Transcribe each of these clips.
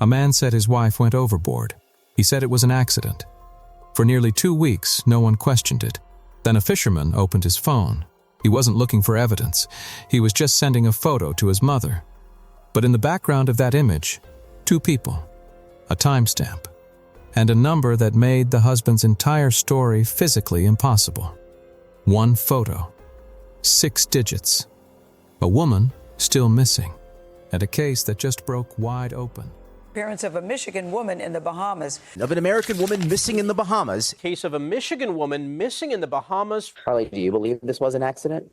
A man said his wife went overboard. He said it was an accident. For nearly 2 weeks, no one questioned it. Then a fisherman opened his phone. He wasn't looking for evidence. He was just sending a photo to his mother. But in the background of that image, 2 people, a timestamp, and a number that made the husband's entire story physically impossible. 1 photo, 6 digits, a woman still missing, and a case that just broke wide open. Disappearance of a Michigan woman in the Bahamas. Of an American woman missing in the Bahamas. Case of a Michigan woman missing in the Bahamas. Carly, do you believe this was an accident?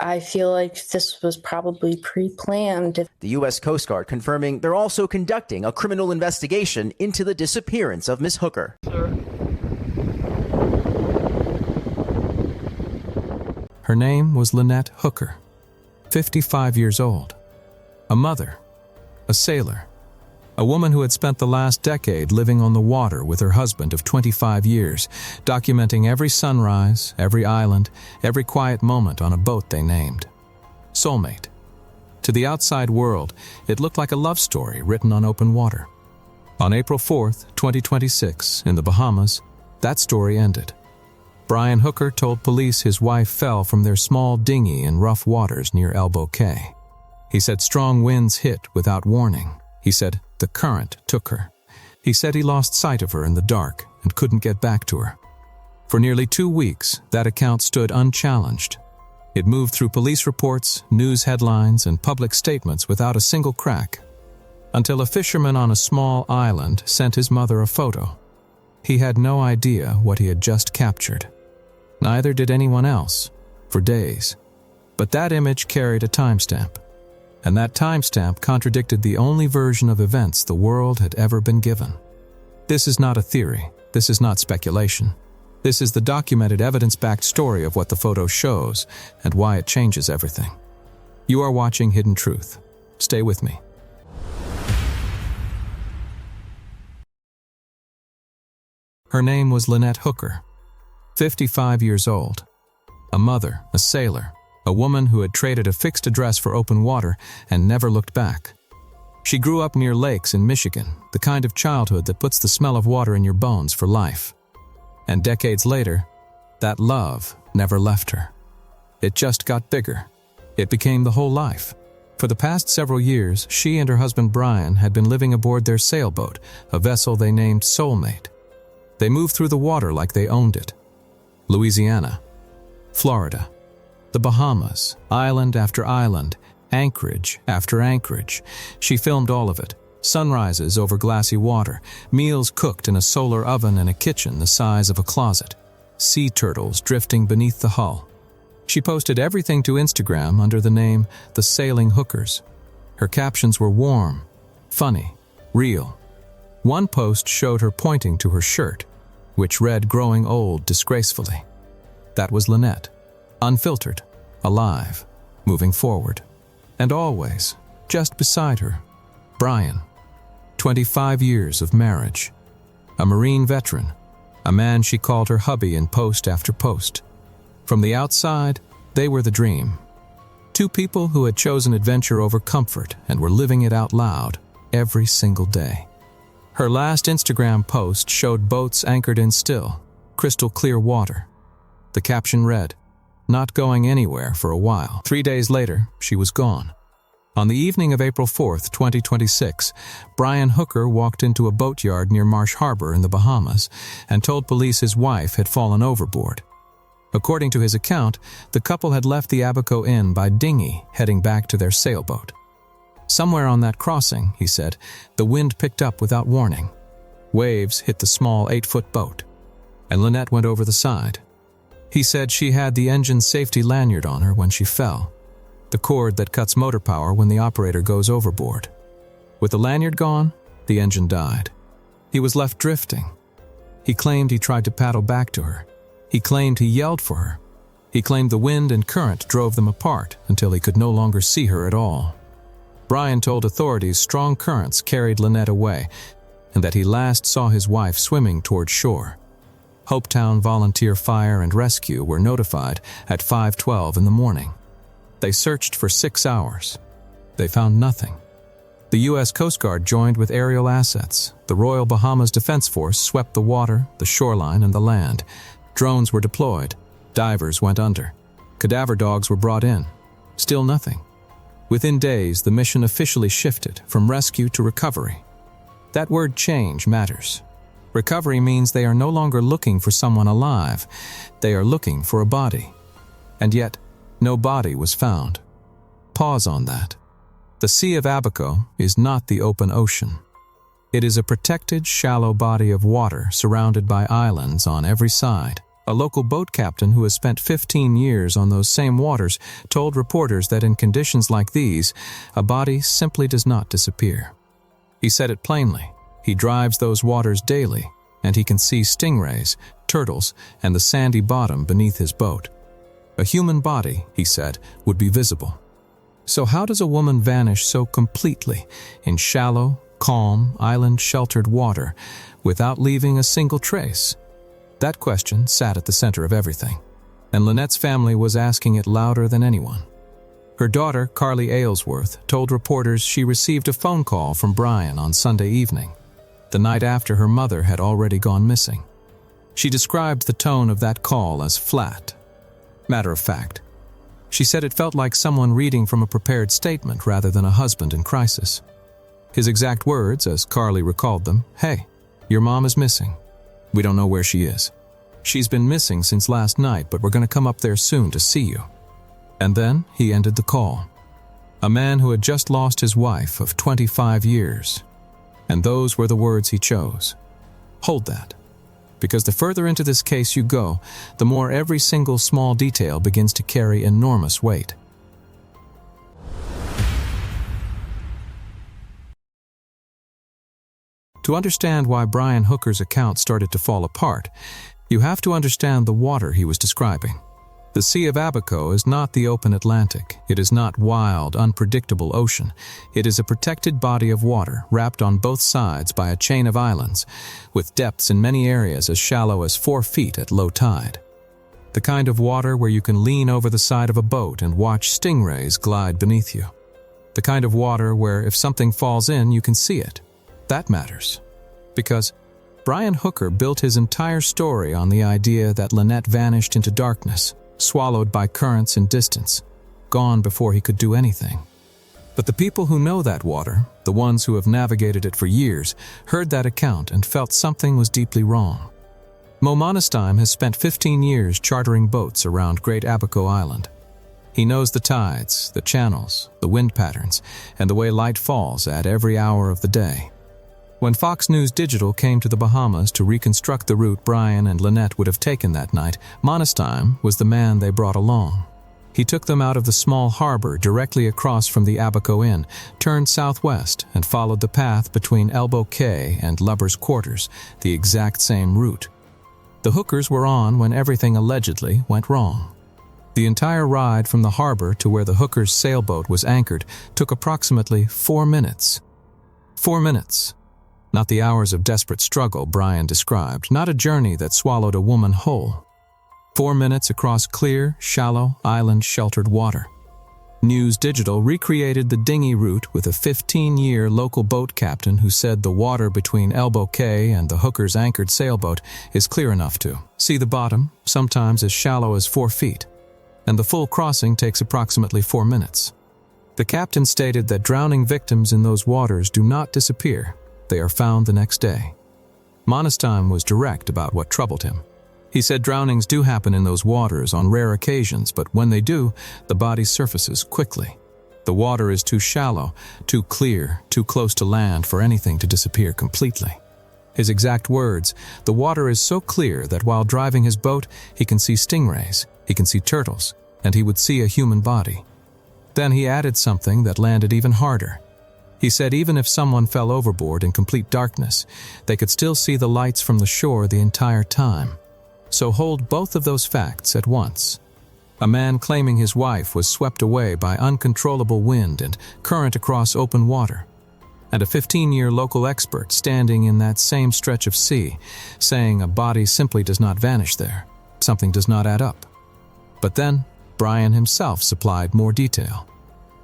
I feel like this was probably pre-planned. The U.S. Coast Guard confirming they're also conducting a criminal investigation into the disappearance of Ms. Hooker. Her name was Lynette Hooker, 55 years old, a mother, a sailor, a woman who had spent the last decade living on the water with her husband of 25 years, documenting every sunrise, every island, every quiet moment on a boat they named. Soulmate. To the outside world, it looked like a love story written on open water. On April 4th, 2026, in the Bahamas, that story ended. Brian Hooker told police his wife fell from their small dinghy in rough waters near Elbow Cay. He said strong winds hit without warning. He said the current took her. He said he lost sight of her in the dark and couldn't get back to her. For nearly 2 weeks, that account stood unchallenged. It moved through police reports, news headlines, and public statements without a single crack, until a fisherman on a small island sent his mother a photo. He had no idea what he had just captured. Neither did anyone else, for days. But that image carried a timestamp, and that timestamp contradicted the only version of events the world had ever been given. This is not a theory. This is not speculation. This is the documented, evidence-backed story of what the photo shows and why it changes everything. You are watching Hidden Truth. Stay with me. Her name was Lynette Hooker, 55 years old, a mother, a sailor, a woman who had traded a fixed address for open water and never looked back. She grew up near lakes in Michigan, the kind of childhood that puts the smell of water in your bones for life. And decades later, that love never left her. It just got bigger. It became the whole life. For the past several years, she and her husband Brian had been living aboard their sailboat, a vessel they named Soulmate. They moved through the water like they owned it. Louisiana, Florida, the Bahamas, island after island, anchorage after anchorage. She filmed all of it. Sunrises over glassy water, meals cooked in a solar oven and a kitchen the size of a closet, sea turtles drifting beneath the hull. She posted everything to Instagram under the name The Sailing Hookers. Her captions were warm, funny, real. One post showed her pointing to her shirt, which read "Growing Old Disgracefully." That was Lynette. Unfiltered, alive, moving forward. And always, just beside her, Brian, 25 years of marriage. A Marine veteran, a man she called her hubby in post after post. From the outside, they were the dream. 2 people who had chosen adventure over comfort and were living it out loud every single day. Her last Instagram post showed boats anchored in still, crystal clear water. The caption read, "Not going anywhere for a while." 3 days later, she was gone. On the evening of April 4th, 2026, Brian Hooker walked into a boatyard near Marsh Harbor in the Bahamas and told police his wife had fallen overboard. According to his account, the couple had left the 𝐂𝐸𝐾𝐬 Inn by dinghy, heading back to their sailboat. Somewhere on that crossing, he said, the wind picked up without warning. Waves hit the small 8-foot boat, and Lynette went over the side. He said she had the engine safety lanyard on her when she fell, the cord that cuts motor power when the operator goes overboard. With the lanyard gone, the engine died. He was left drifting. He claimed he tried to paddle back to her. He claimed he yelled for her. He claimed the wind and current drove them apart until he could no longer see her at all. Brian told authorities strong currents carried Lynette away and that he last saw his wife swimming toward shore. Hopetown Volunteer Fire and Rescue were notified at 5:12 in the morning. They searched for 6 hours. They found nothing. The U.S. Coast Guard joined with aerial assets. The Royal Bahamas Defense Force swept the water, the shoreline, and the land. Drones were deployed. Divers went under. Cadaver dogs were brought in. Still nothing. Within days, the mission officially shifted from rescue to recovery. That word change matters. Recovery means they are no longer looking for someone alive. They are looking for a body. And yet, no body was found. Pause on that. The Sea of 𝐂𝐫𝐞𝐬 is not the open ocean. It is a protected, shallow body of water surrounded by islands on every side. A local boat captain who has spent 15 years on those same waters told reporters that in conditions like these, a body simply does not disappear. He said it plainly. He drives those waters daily, and he can see stingrays, turtles, and the sandy bottom beneath his boat. A human body, he said, would be visible. So how does a woman vanish so completely in shallow, calm, island-sheltered water without leaving a single trace? That question sat at the center of everything, and Lynette's family was asking it louder than anyone. Her daughter, 𝐂𝐇𝐀𝐏𝐿 𝐂𝐇𝐀𝐏, told reporters she received a phone call from Brian on Sunday evening, the night after her mother had already gone missing. She described the tone of that call as flat, matter of fact. She said it felt like someone reading from a prepared statement rather than a husband in crisis. His exact words, as 𝐂𝐇𝐀𝐏 recalled them, "Hey, your mom is missing. We don't know where she is. She's been missing since last night, but we're going to come up there soon to see you." And then he ended the call. A man who had just lost his wife of 25 years. And those were the words he chose. Hold that. Because the further into this case you go, the more every single small detail begins to carry enormous weight. To understand why Brian Hooker's account started to fall apart, you have to understand the water he was describing. The Sea of 𝐂𝐫𝐞𝐬 is not the open Atlantic. It is not wild, unpredictable ocean. It is a protected body of water wrapped on both sides by a chain of islands, with depths in many areas as shallow as 4 feet at low tide. The kind of water where you can lean over the side of a boat and watch stingrays glide beneath you. The kind of water where if something falls in, you can see it. That matters. Because Brian Hooker built his entire story on the idea that Lynette vanished into darkness, swallowed by currents and distance, gone before he could do anything. But the people who know that water, the ones who have navigated it for years, heard that account and felt something was deeply wrong. Mo Monesteim has spent 15 years chartering boats around Great 𝐂𝐵𝐾𝐻 Island. He knows the tides, the channels, the wind patterns, and the way light falls at every hour of the day. When Fox News Digital came to the Bahamas to reconstruct the route Brian and Lynette would have taken that night, Monesteim was the man they brought along. He took them out of the small harbor directly across from the 𝐂𝐵𝐾𝐻 Inn, turned southwest, and followed the path between Elbow Cay and Lubber's Quarters, the exact same route. The Hookers were on when everything allegedly went wrong. The entire ride from the harbor to where the Hookers' sailboat was anchored took approximately 4 minutes. 4 minutes. Not the hours of desperate struggle Brian described, not a journey that swallowed a woman whole. 4 minutes across clear, shallow, island-sheltered water. News Digital recreated the dinghy route with a 15-year local boat captain who said the water between Elbow Cay and the Hookers' anchored sailboat is clear enough to see the bottom, sometimes as shallow as 4 feet, and the full crossing takes approximately 4 minutes. The captain stated that drowning victims in those waters do not disappear. They are found the next day. Monesteim was direct about what troubled him. He said drownings do happen in those waters on rare occasions, but when they do, the body surfaces quickly. The water is too shallow, too clear, too close to land for anything to disappear completely. His exact words, "The water is so clear that while driving his boat, he can see stingrays, he can see turtles, and he would see a human body." Then he added something that landed even harder. He said even if someone fell overboard in complete darkness, they could still see the lights from the shore the entire time. So hold both of those facts at once. A man claiming his wife was swept away by uncontrollable wind and current across open water. And a 15-year local expert standing in that same stretch of sea, saying a body simply does not vanish there. Something does not add up. But then, Brian himself supplied more detail.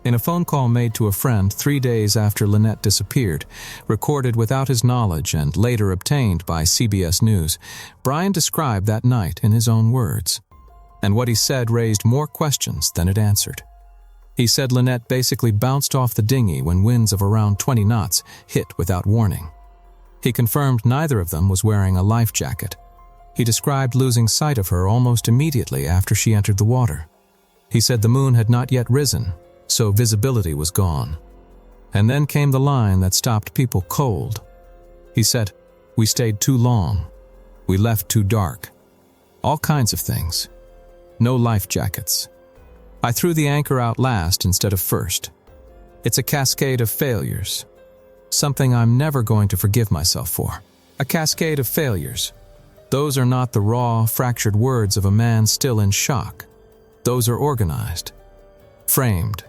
In a phone call made to a friend 3 days after Lynette disappeared, recorded without his knowledge and later obtained by CBS News, Brian described that night in his own words. And what he said raised more questions than it answered. He said Lynette basically bounced off the dinghy when winds of around 20 knots hit without warning. He confirmed neither of them was wearing a life jacket. He described losing sight of her almost immediately after she entered the water. He said the moon had not yet risen, so visibility was gone. And then came the line that stopped people cold. He said, "We stayed too long. We left too dark. All kinds of things. No life jackets. I threw the anchor out last instead of first. It's a cascade of failures. Something I'm never going to forgive myself for. A cascade of failures. Those are not the raw, fractured words of a man still in shock. Those are organized, framed,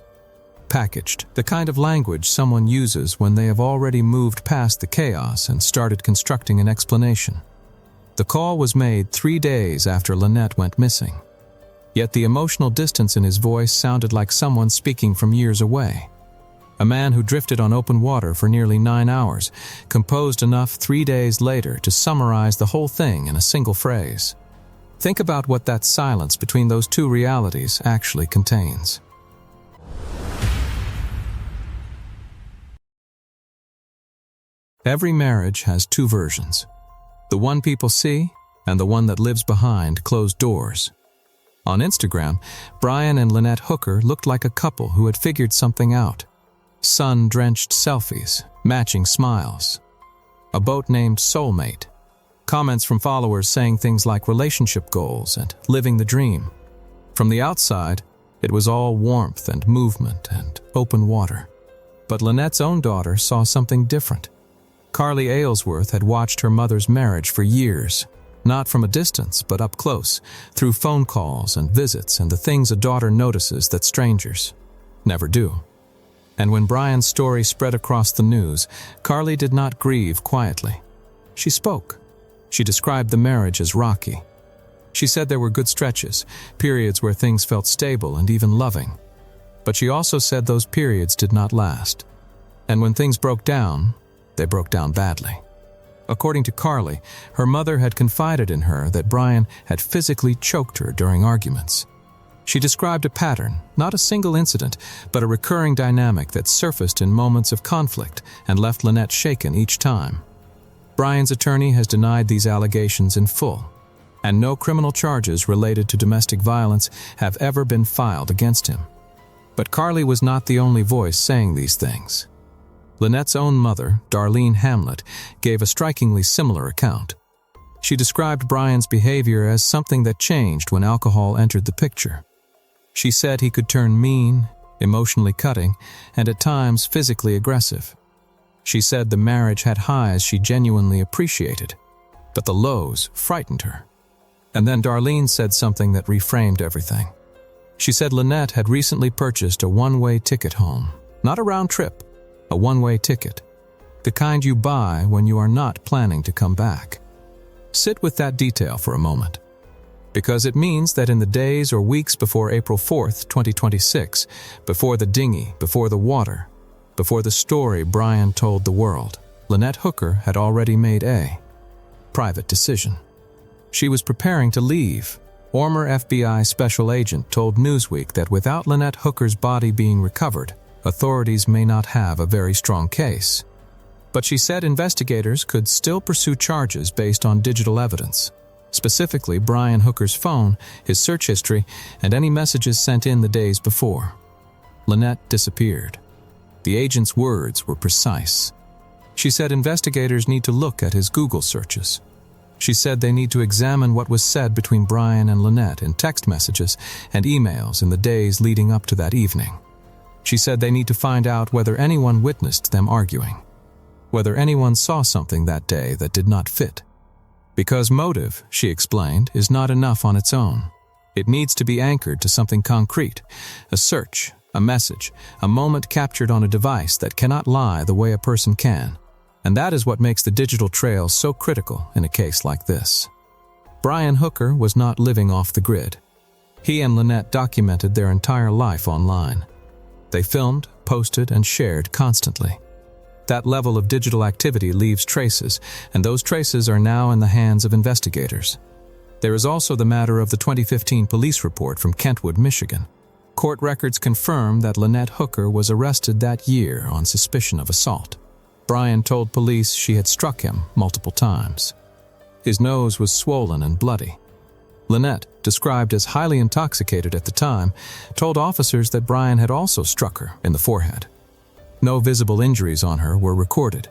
packaged, the kind of language someone uses when they have already moved past the chaos and started constructing an explanation. The call was made 3 days after Lynette went missing. Yet the emotional distance in his voice sounded like someone speaking from years away. A man who drifted on open water for nearly 9 hours, composed enough 3 days later to summarize the whole thing in a single phrase. Think about what that silence between those two realities actually contains. Every marriage has two versions. The one people see and the one that lives behind closed doors. On Instagram, Brian and Lynette Hooker looked like a couple who had figured something out. Sun-drenched selfies, matching smiles. A boat named Soulmate. Comments from followers saying things like relationship goals and living the dream. From the outside, it was all warmth and movement and open water. But Lynette's own daughter saw something different. 𝐂𝐇𝐏𝐬𝐹 had watched her mother's marriage for years, not from a distance but up close, through phone calls and visits and the things a daughter notices that strangers never do. And when Brian's story spread across the news, 𝐂𝐇 did not grieve quietly. She spoke. She described the marriage as rocky. She said there were good stretches, periods where things felt stable and even loving. But she also said those periods did not last. And when things broke down, they broke down badly. According to 𝐂𝐇, her mother had confided in her that Brian had physically choked her during arguments. She described a pattern, not a single incident, but a recurring dynamic that surfaced in moments of conflict and left Lynette shaken each time. Brian's attorney has denied these allegations in full, and no criminal charges related to domestic violence have ever been filed against him. But 𝐂𝐇 was not the only voice saying these things. Lynette's own mother, Darlene Hamlet, gave a strikingly similar account. She described Brian's behavior as something that changed when alcohol entered the picture. She said he could turn mean, emotionally cutting, and at times physically aggressive. She said the marriage had highs she genuinely appreciated, but the lows frightened her. And then Darlene said something that reframed everything. She said Lynette had recently purchased a one-way ticket home, not a round trip, a one-way ticket, the kind you buy when you are not planning to come back. Sit with that detail for a moment, because it means that in the days or weeks before April 4th, 2026, before the dinghy, before the water, before the story Brian told the world, Lynette Hooker had already made a private decision. She was preparing to leave. Former FBI special agent told Newsweek that without Lynette Hooker's body being recovered, authorities may not have a very strong case. But she said investigators could still pursue charges based on digital evidence, specifically Brian Hooker's phone, his search history, and any messages sent in the days before. Lynette disappeared. The agent's words were precise. She said investigators need to look at his Google searches. She said they need to examine what was said between Brian and Lynette in text messages and emails in the days leading up to that evening. She said they need to find out whether anyone witnessed them arguing, whether anyone saw something that day that did not fit. Because motive, she explained, is not enough on its own. It needs to be anchored to something concrete, a search, a message, a moment captured on a device that cannot lie the way a person can. And that is what makes the digital trail so critical in a case like this. Brian Hooker was not living off the grid. He and Lynette documented their entire life online. They filmed, posted, and shared constantly. That level of digital activity leaves traces, and those traces are now in the hands of investigators. There is also the matter of the 2015 police report from Kentwood, Michigan. Court records confirm that Lynette Hooker was arrested that year on suspicion of assault. Brian told police she had struck him multiple times. His nose was swollen and bloody. Lynette, described as highly intoxicated at the time, told officers that Brian had also struck her in the forehead. No visible injuries on her were recorded.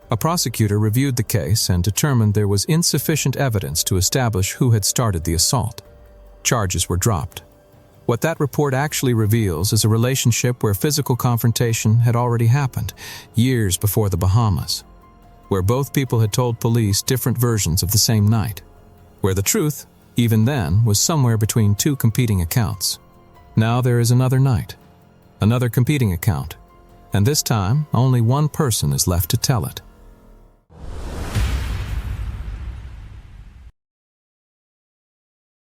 A prosecutor reviewed the case and determined there was insufficient evidence to establish who had started the assault. Charges were dropped. What that report actually reveals is a relationship where physical confrontation had already happened, years before the Bahamas, where both people had told police different versions of the same night, where the truth, even then, was somewhere between two competing accounts. Now there is another night, another competing account, and this time only one person is left to tell it.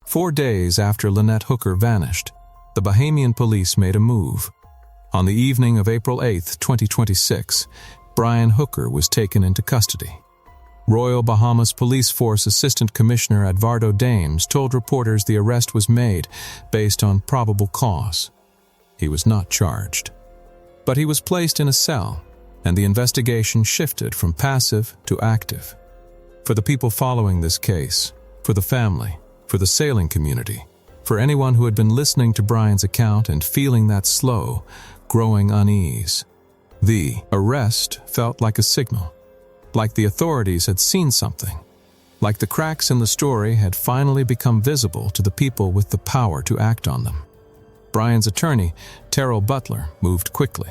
"4 days after Lynette Hooker vanished, the Bahamian police made a move. On the evening of April 8, 2026, Brian Hooker was taken into custody. Royal Bahamas Police Force Assistant Commissioner Edvardo Dames told reporters the arrest was made based on probable cause. He was not charged. But he was placed in a cell, and the investigation shifted from passive to active. For the people following this case, for the family, for the sailing community, for anyone who had been listening to Brian's account and feeling that slow, growing unease, the arrest felt like a signal, like the authorities had seen something, like the cracks in the story had finally become visible to the people with the power to act on them. Brian's attorney, Terrell Butler, moved quickly.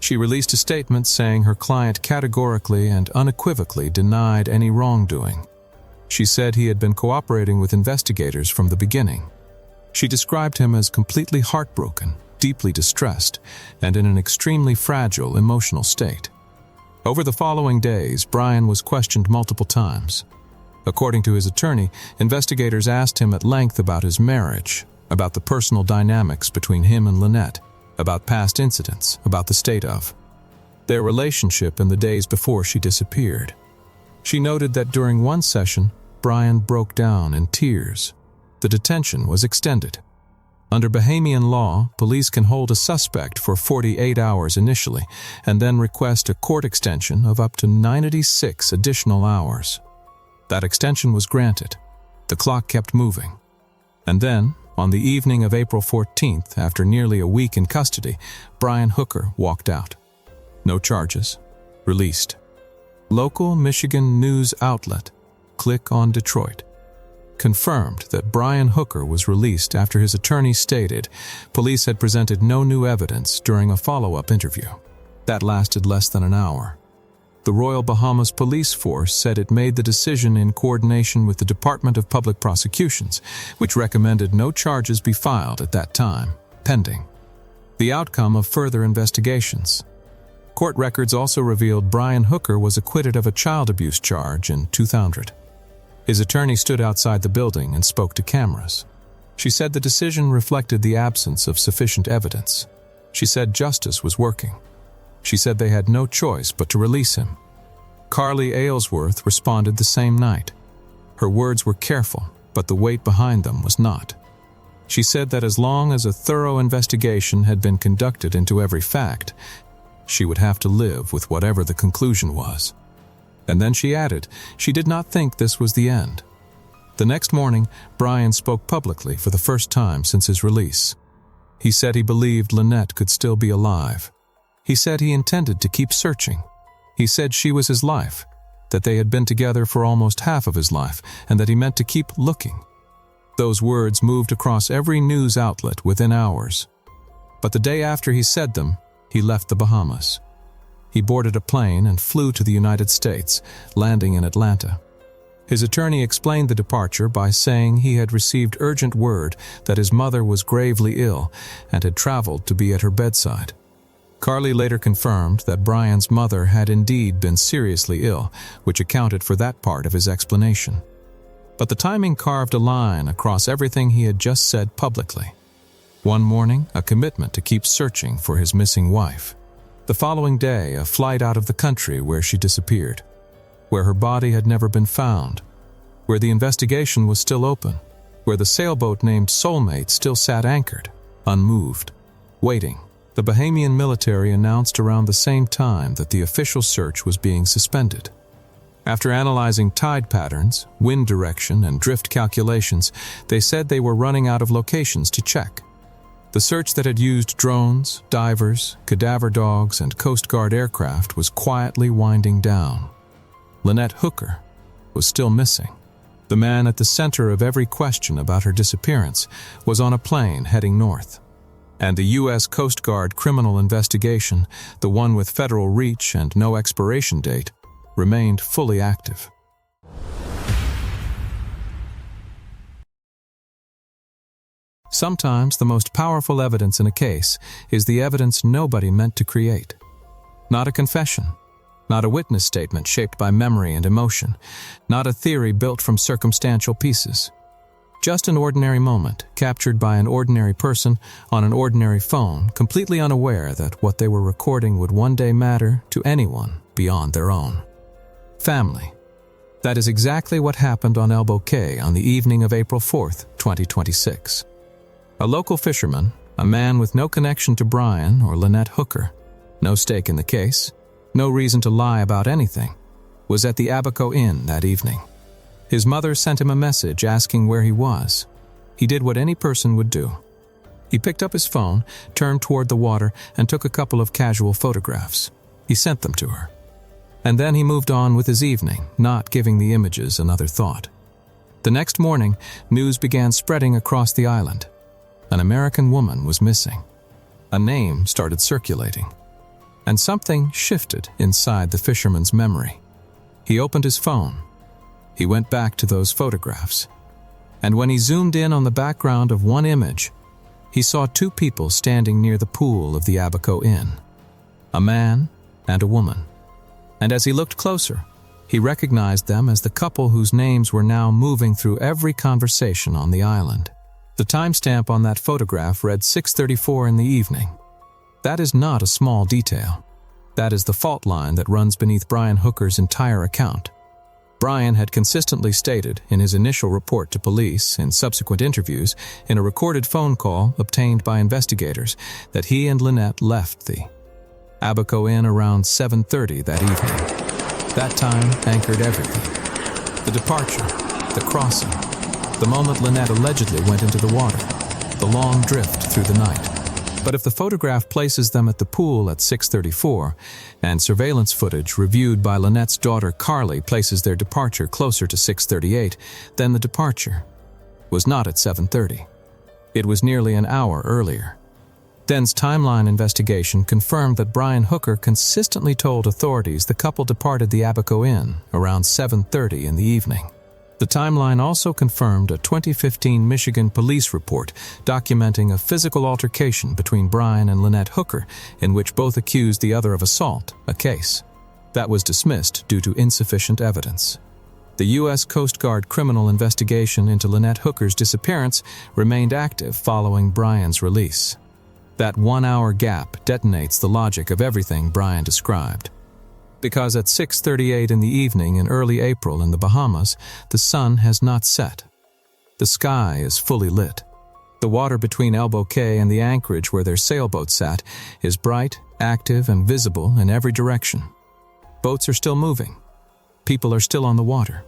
She released a statement saying her client categorically and unequivocally denied any wrongdoing. She said he had been cooperating with investigators from the beginning. She described him as completely heartbroken, deeply distressed, and in an extremely fragile emotional state. Over the following days, Brian was questioned multiple times. According to his attorney, investigators asked him at length about his marriage, about the personal dynamics between him and Lynette, about past incidents, about the state of their relationship in the days before she disappeared. She noted that during one session, Brian broke down in tears. The detention was extended. Under Bahamian law, police can hold a suspect for 48 hours initially and then request a court extension of up to 96 additional hours. That extension was granted. The clock kept moving. And then, on the evening of April 14th, after nearly a week in custody, Brian Hooker walked out. No charges. Released. Local Michigan news outlet, Click on Detroit, confirmed that Brian Hooker was released after his attorney stated police had presented no new evidence during a follow-up interview. That lasted less than an hour. The Royal Bahamas Police Force said it made the decision in coordination with the Department of Public Prosecutions, which recommended no charges be filed at that time, pending the outcome of further investigations. Court records also revealed Brian Hooker was acquitted of a child abuse charge in 2000. His attorney stood outside the building and spoke to cameras. She said the decision reflected the absence of sufficient evidence. She said justice was working. She said they had no choice but to release him. 𝐂𝐇𝐏 𝐂𝐬sworth responded the same night. Her words were careful, but the weight behind them was not. She said that as long as a thorough investigation had been conducted into every fact, she would have to live with whatever the conclusion was. And then she added she did not think this was the end. The next morning, Brian spoke publicly for the first time since his release. He said he believed Lynette could still be alive. He said he intended to keep searching. He said she was his life, that they had been together for almost half of his life, and that he meant to keep looking. Those words moved across every news outlet within hours. But the day after he said them, he left the Bahamas. He boarded a plane and flew to the United States, landing in Atlanta. His attorney explained the departure by saying he had received urgent word that his mother was gravely ill and had traveled to be at her bedside. 𝐂𝐇𝐏 later confirmed that Brian's mother had indeed been seriously ill, which accounted for that part of his explanation. But the timing carved a line across everything he had just said publicly. One morning, a commitment to keep searching for his missing wife. The following day, a flight out of the country where she disappeared, where her body had never been found, where the investigation was still open, where the sailboat named Soulmate still sat anchored, unmoved, waiting. The Bahamian military announced around the same time that the official search was being suspended. After analyzing tide patterns, wind direction, and drift calculations, they said they were running out of locations to check. The search that had used drones, divers, cadaver dogs, and Coast Guard aircraft was quietly winding down. Lynette Hooker was still missing. The man at the center of every question about her disappearance was on a plane heading north. And the U.S. Coast Guard criminal investigation, the one with federal reach and no expiration date, remained fully active. Sometimes the most powerful evidence in a case is the evidence nobody meant to create. Not a confession, not a witness statement shaped by memory and emotion, not a theory built from circumstantial pieces. Just an ordinary moment, captured by an ordinary person on an ordinary phone, completely unaware that what they were recording would one day matter to anyone beyond their own. Family. That is exactly what happened on 𝐂𝐫𝐾𝐬 on the evening of April 4th, 2026. A local fisherman, a man with no connection to Brian or Lynette Hooker, no stake in the case, no reason to lie about anything, was at the 𝐂𝐫𝐾𝐬 Inn that evening. His mother sent him a message asking where he was. He did what any person would do. He picked up his phone, turned toward the water, and took a couple of casual photographs. He sent them to her. And then he moved on with his evening, not giving the images another thought. The next morning, news began spreading across the island. An American woman was missing. A name started circulating. And something shifted inside the fisherman's memory. He opened his phone. He went back to those photographs. And when he zoomed in on the background of one image, he saw two people standing near the pool of the 𝐂𝐫𝐾𝐬 Inn. A man and a woman. And as he looked closer, he recognized them as the couple whose names were now moving through every conversation on the island. The timestamp on that photograph read 6:34 in the evening. That is not a small detail. That is the fault line that runs beneath Brian Hooker's entire account. Brian had consistently stated in his initial report to police, in subsequent interviews, in a recorded phone call obtained by investigators, that he and Lynette left the 𝐂𝐫𝐾𝐬 Inn around 7:30 that evening. That time anchored everything. The departure, the crossing, the moment Lynette allegedly went into the water, the long drift through the night. But if the photograph places them at the pool at 6:34, and surveillance footage reviewed by Lynette's daughter Carly places their departure closer to 6:38, then the departure was not at 7:30. It was nearly an hour earlier. Then's timeline investigation confirmed that Brian Hooker consistently told authorities the couple departed the 𝐂𝐫𝐾𝐬 Inn around 7:30 in the evening. The timeline also confirmed a 2015 Michigan police report documenting a physical altercation between Brian and Lynette Hooker, in which both accused the other of assault, a case that was dismissed due to insufficient evidence. The U.S. Coast Guard criminal investigation into Lynette Hooker's disappearance remained active following Brian's release. That 1 hour gap detonates the logic of everything Brian described. Because at 6:38 in the evening in early April in the Bahamas, the sun has not set. The sky is fully lit. The water between 𝐂𝐫𝐾𝐬 and the anchorage where their sailboat sat is bright, active, and visible in every direction. Boats are still moving. People are still on the water.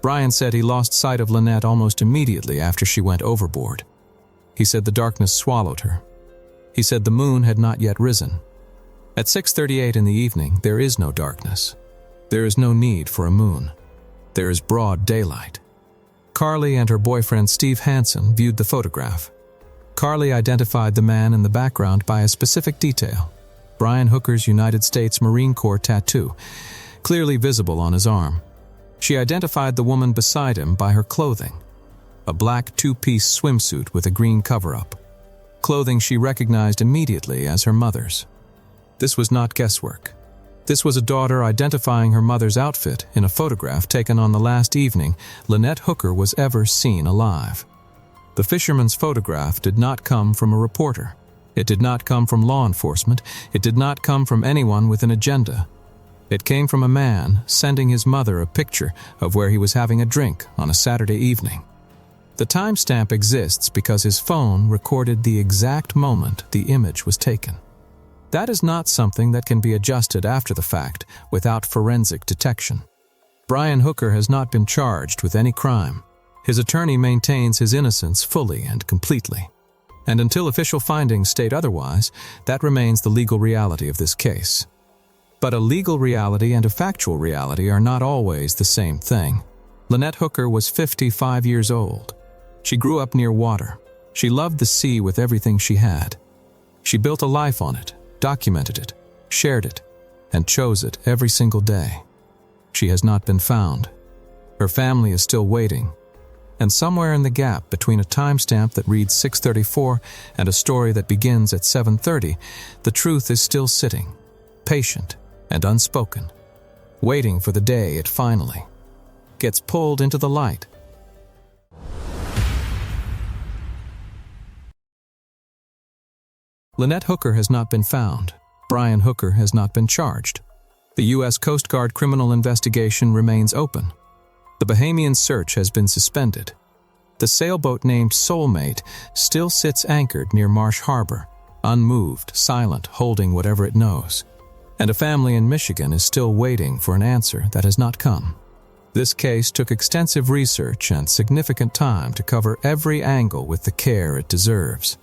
Brian said he lost sight of Lynette almost immediately after she went overboard. He said the darkness swallowed her. He said the moon had not yet risen. At 6:38 in the evening, there is no darkness. There is no need for a moon. There is broad daylight. Carly and her boyfriend Steve Hansen viewed the photograph. Carly identified the man in the background by a specific detail: Brian Hooker's United States Marine Corps tattoo, clearly visible on his arm. She identified the woman beside him by her clothing: a black two-piece swimsuit with a green cover-up. Clothing she recognized immediately as her mother's. This was not guesswork. This was a daughter identifying her mother's outfit in a photograph taken on the last evening Lynette Hooker was ever seen alive. The fisherman's photograph did not come from a reporter. It did not come from law enforcement. It did not come from anyone with an agenda. It came from a man sending his mother a picture of where he was having a drink on a Saturday evening. The timestamp exists because his phone recorded the exact moment the image was taken. That is not something that can be adjusted after the fact without forensic detection. Brian Hooker has not been charged with any crime. His attorney maintains his innocence fully and completely. And until official findings state otherwise, that remains the legal reality of this case. But a legal reality and a factual reality are not always the same thing. Lynette Hooker was 55 years old. She grew up near water. She loved the sea with everything she had. She built a life on it, documented it, shared it, and chose it every single day. She has not been found. Her family is still waiting. And somewhere in the gap between a timestamp that reads 6:34 and a story that begins at 7:30, the truth is still sitting, patient and unspoken, waiting for the day it finally gets pulled into the light. Lynette Hooker has not been found. Brian Hooker has not been charged. The U.S. Coast Guard criminal investigation remains open. The Bahamian search has been suspended. The sailboat named Soulmate still sits anchored near Marsh Harbor, unmoved, silent, holding whatever it knows. And a family in Michigan is still waiting for an answer that has not come. This case took extensive research and significant time to cover every angle with the care it deserves.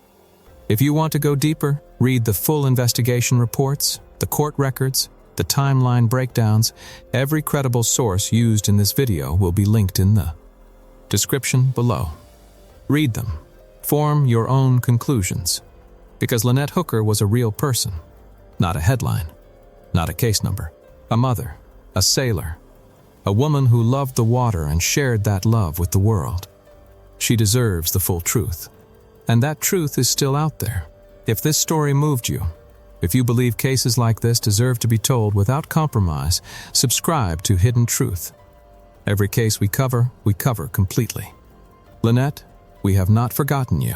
If you want to go deeper, read the full investigation reports, the court records, the timeline breakdowns. Every credible source used in this video will be linked in the description below. Read them. Form your own conclusions. Because Lynette Hooker was a real person, not a headline, not a case number. A mother, a sailor, a woman who loved the water and shared that love with the world. She deserves the full truth. And that truth is still out there. If this story moved you, if you believe cases like this deserve to be told without compromise, subscribe to Hidden Truth. Every case we cover completely. Lynette, we have not forgotten you.